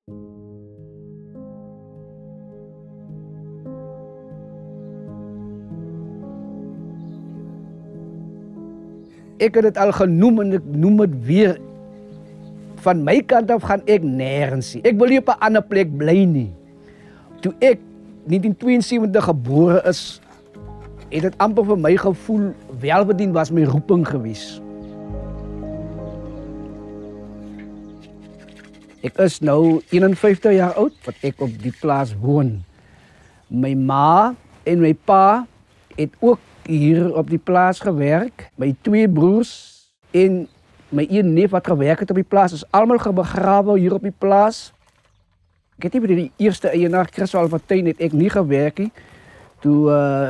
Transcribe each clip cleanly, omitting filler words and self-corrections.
Ik heb het al genoemd en ik noem het weer. Van mijn kant af gaan ik nergens zien. Ik wil niet op een andere plek blijven. Toen ik 1972 geboren is, heeft het amper voor mijn gevoel welverdiend was mijn roeping geweest. Ik is nu 51 jaar oud, wat ik op die plaats woon. Mijn ma en mijn pa heeft ook hier op die plaats gewerkt. Mijn twee broers en mijn één neef wat gewerkt heeft op die plaats is allemaal begraven hier op die plaats. Ik heb niet bij de eerste eigenaar, Chris Albertijn, heb ik niet gewerkt. Toen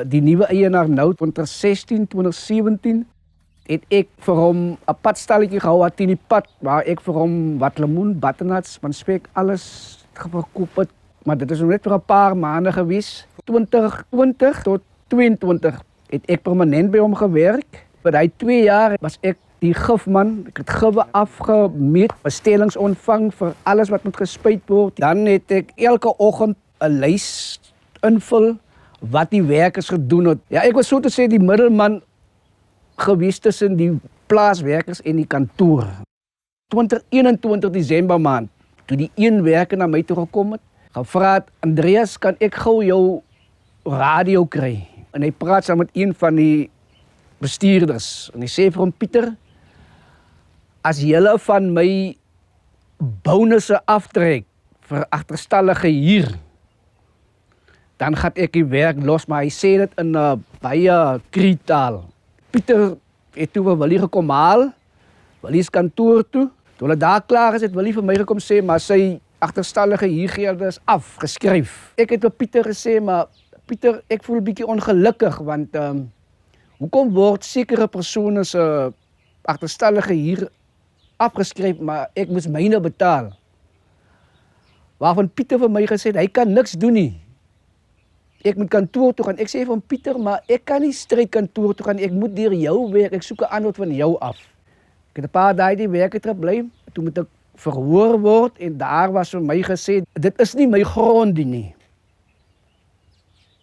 die nieuwe eigenaar nou, 2016, 2017, heb ik voor hem een padstalletje gehouden in die pad, waar ik voor hem wat lemoen, battenats, van spek, alles verkocht heb. Maar dat is nog net voor een paar maanden geweest. 2020 tot 2022 heb ik permanent bij hem gewerkt. Bij die 2 jaar was ik die gifman. Ik heb het gif afgemeet, bestellings ontvang voor alles wat moet gespuit wordt. Dan heb ik elke ochtend een lijst invul wat die werkers gedaan het. Ja, ik was zo te zeggen die middelman geweest tussen die plaatswerkers en die kantoor. 2021 december maand, toen die een werker naar mij toe gekomen het, gevraagd, Andreas, kan ik gauw jouw radio krijgen? En hij praat samen met een van die bestuurders. En hij zei vir hom, Pieter, as julle van my bonusse aftrek vir agterstallige huur, dan gaan ek die werk los. Maar hy sê dit in 'n baie krietaal. Pieter het toe Willie gekom haal, Willie's kantoor toe. Toe hulle daar klaar is, het Willie vir my gekom sê, maar sy agterstallige huurgelde is afgeskryf. Ek het vir Pieter gesê, maar Pieter, ek voel 'n bietjie ongelukkig, want hoekom word sekere persone se agterstallige huur afgeskryf, maar ek moes myne betaal? Waarvan Pieter vir my gesê, hy kan niks doen nie. Ek moet kantoor toe gaan. Ek sê vir hom, Pieter, maar ek kan nie stryd kantoor toe gaan, ek moet deur jou werk, ek soek 'n antwoord van jou af. Ek het 'n paar dae die werk terug bly, toe moet ek verhoor word en daar was vir my gesê, dit is nie my grond nie.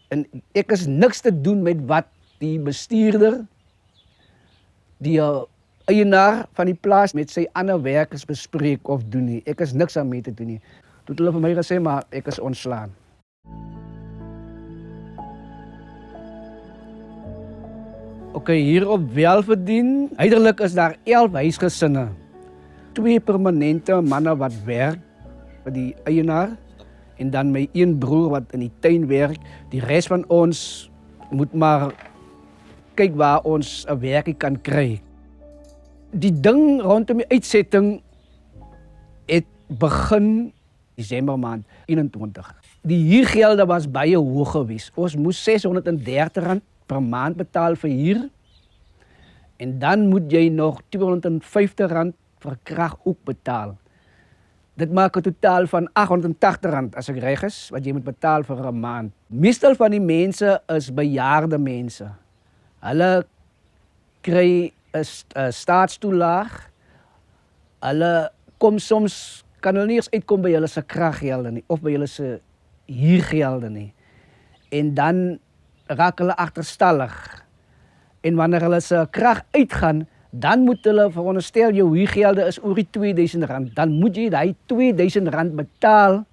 En ek is niks te doen met wat die bestuurder, die eienaar van die plaas met sy ander werkers bespreek of doen nie. Ek is niks aan mee te doen nie. Toe het hulle vir my gesê, maar ek is ontslaan. Oké, hier op Welverdien, uiterlijk is daar 11 huisgesinne. 2 permanente manne wat werk vir die eienaar. En dan my een broer wat in die tuin werk. Die rest van ons moet maar kyk waar ons 'n werkie kan kry. Die ding rondom die uitsetting het begin Desember maand 21. Die huurgelde was baie hoog geweest. Ons moes R630 per maand betaal vir huur. En dan moet jy nog R250 vir krag ook betaal. Dit maak 'n totaal van R880 as ek reg is, wat jy moet betaal vir 'n maand. Meestal van die mense is bejaarde mense. Hulle kry 'n staatstoelaag. Hulle kom soms, kan hulle nie eens uitkom by hulle se kraggelde nie, of by hulle se huurgelde nie. En dan raak hulle agterstallig. En wanneer hulle se krag uitgaan, dan moet hulle, veronderstel jou huurgelde is oor die R2000, dan moet jy die R2000 betaal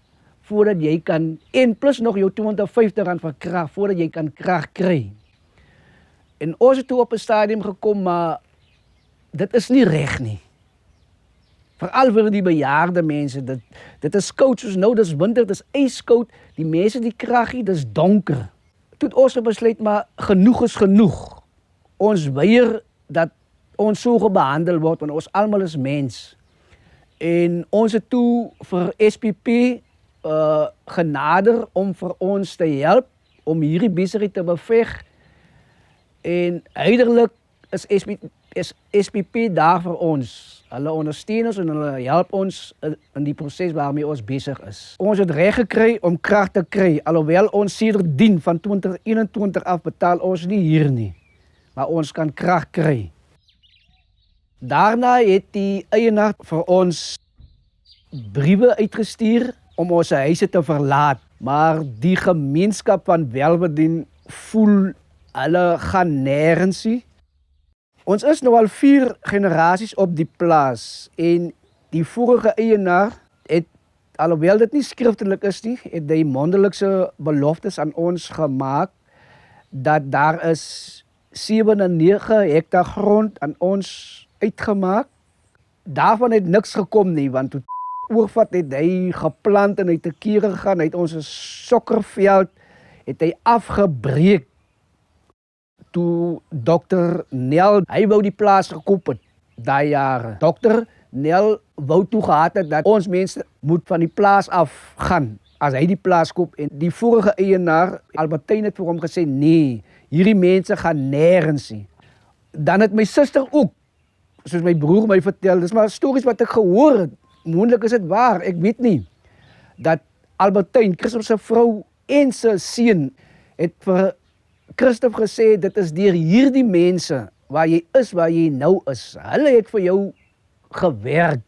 voordat jy kan, en plus nog jou R250 vir krag, voordat jy kan krag kry. En ons het toe op 'n stadium gekom, maar dit is nie reg nie. Veral vir die bejaarde mense, dit is koud soos nou, dis winter, dis ijskoud, die mense die krag nie, dis donker. Toe het ons besluit, maar genoeg is genoeg. Ons weier dat ons so behandel word, want ons almal is mens. En ons het toe vir SPP genader om vir ons te help, om hierdie besigheid te beveg. En uitelik is SPP daar vir ons. Hulle ondersteun ons en hulle help ons in die proses waarmee ons besig is. Ons het reg gekry om krag te kry, alhoewel ons sedertdien van 2021 af betaal ons nie hier nie, maar ons kan krag kry. Daarna het die eienaar vir ons briewe uitgestuur om ons huise te verlaat. Maar die gemeenskap van Welwerdien voel hulle gaan nêrens nie. Ons is nou al 4 generasies op die plaas en die vorige eienaar het, alhoewel dit nie skriftelik is nie, het die mondelikse beloftes aan ons gemaak dat daar is 7 en 9 hektar grond aan ons uitgemaak. Daarvan het niks gekom nie, want toe oorvat het hy geplant en hy het te kere gegaan, hy het ons sokkerveld het hy afgebreek. Toe Dr. Nel, hy wou die plaas gekoop het, daai jare. Dr. Nel wou toe gehad het dat ons mense moet van die plaas af gaan, as hy die plaas koop. En die vorige eienaar, Albertyn, het vir hom gesê, nee, hierdie mense gaan nêrens nie. Dan het my suster ook, soos my broer my vertel, dis maar stories wat ek gehoor het, moontlik is dit waar, ek weet nie, dat Albertyn, Christophe se vrou en sy seun, het vir Christophe gesê, dit is deur hierdie mense, waar jy is, waar jy nou is, hulle het vir jou gewerk,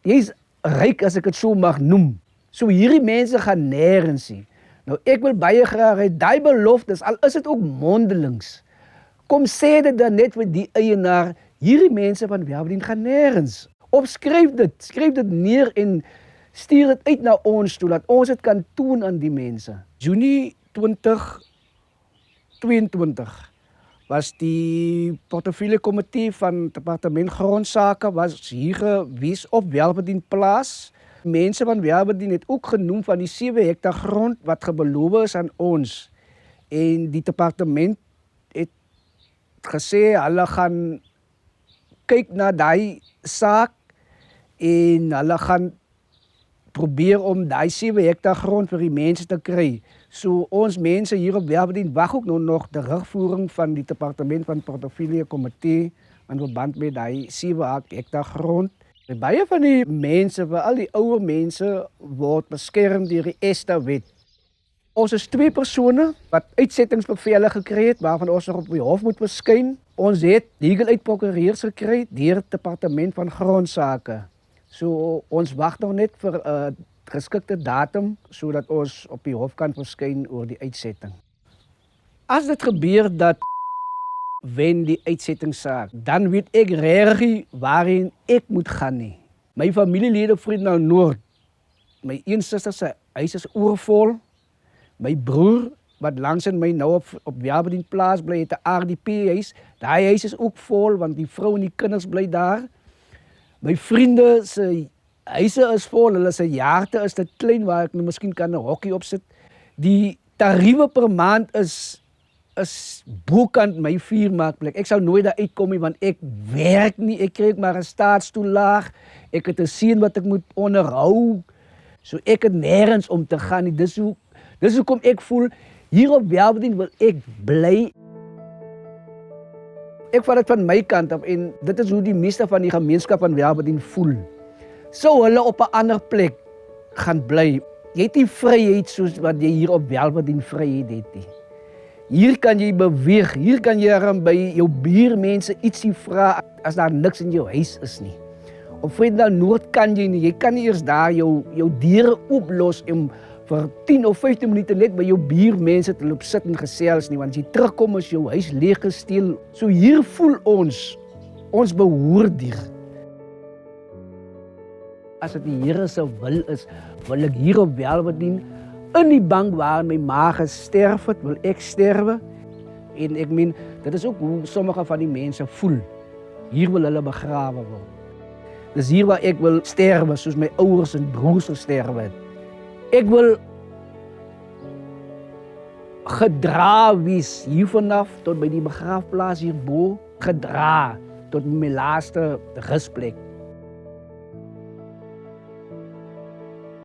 jy is ryk as ek het so mag noem, so hierdie mense gaan nêrens nie. Nou ek wil baie graag hê, daai beloftes, al is dit ook mondelings, kom sê dit dan net vir die eienaar, hierdie mense van Welwerdien gaan nêrens. Of skryf dit neer en stuur dit uit na ons toe, dat ons dit kan toon aan die mense. Junie 2022 was die portefeulje komitee van departement grondsake was hier gewees op Welwerdien plaas. Mense van Welwerdien het ook genoem van die 7 hektar grond wat gebeloof is aan ons. En die departement het gesê hulle gaan kyk na daai saak en hulle gaan probeer om daai 7 hektar grond vir die mense te kry. So ons mense hier op Welwerdien wag ook nog de terugvoering van die departement van portefeulje komitee in verband met daai 7 hektar grond. Baie van die mense, veral die ouer mense, word beskerm deur die ESTA-wet. Ons is 2 persone wat uitsettingsbevele gekry het, waarvan ons nog op die hof moet verskyn. Ons het legal aid prokureurs gekry deur het departement van grondsake. So ons wag nog net vir 'n geskikte datum, sodat ons op die hof kan verskyn oor die uitsetting. As dit gebeur dat wen die uitsettingssaak, dan weet ek regtig waarin ek moet gaan nie. My familielede Vredendal Noord, my een suster se huis is oorvol, my broer wat langs in my nou op Welwerdien plaas bly, het 'n RDP huis, daai huis is ook vol, want die vrou en die kinders bly daar. My vriende se huise is vol, hulle se jaarte is te klein waar ek nou miskien kan 'n hokkie opsit. Die tariewe per maand is bokant my vuurmaakplek. Ek sou nooit daar uitkom nie, want ek werk nie, ek kry maar 'n staatstoelaag, ek het 'n seun wat ek moet onderhou, so ek het nêrens om te gaan nie. Dis hoekom ek voel, hier op Welwerdien wil ek bly. Ek vat dit van my kant af en dit is hoe die meeste van die gemeenskap van Welwerdien voel. Sou hulle op 'n ander plek gaan bly, jy het nie vryheid soos wat jy hier op Welwerdien vryheid het nie. Hier kan jy beweeg, hier kan jy by jou buurmense ietsie vra as daar niks in jou huis is nie. Op Vredendal Noord kan jy nie, jy kan nie eers daar jou deure ooplos en vir 10 of 15 minute net by jou buurmense te loop sit en gesels nie, want as jy terugkom is jou huis leeg gesteel. So hier voel ons behoort hier. As dit die Here se wil is, wil ek hier op Welwerdien in die bank waar my ma gesterf het, wil ek sterwe. En ek meen, dit is ook hoe sommige van die mense voel. Hier wil hulle begrawe word. Dis hier waar ek wil sterwe, soos my ouers en broers gesterwe het. Ek wil gedra wees hier vanaf tot by die begraafplaas hierbo, gedra tot my laaste rusplek.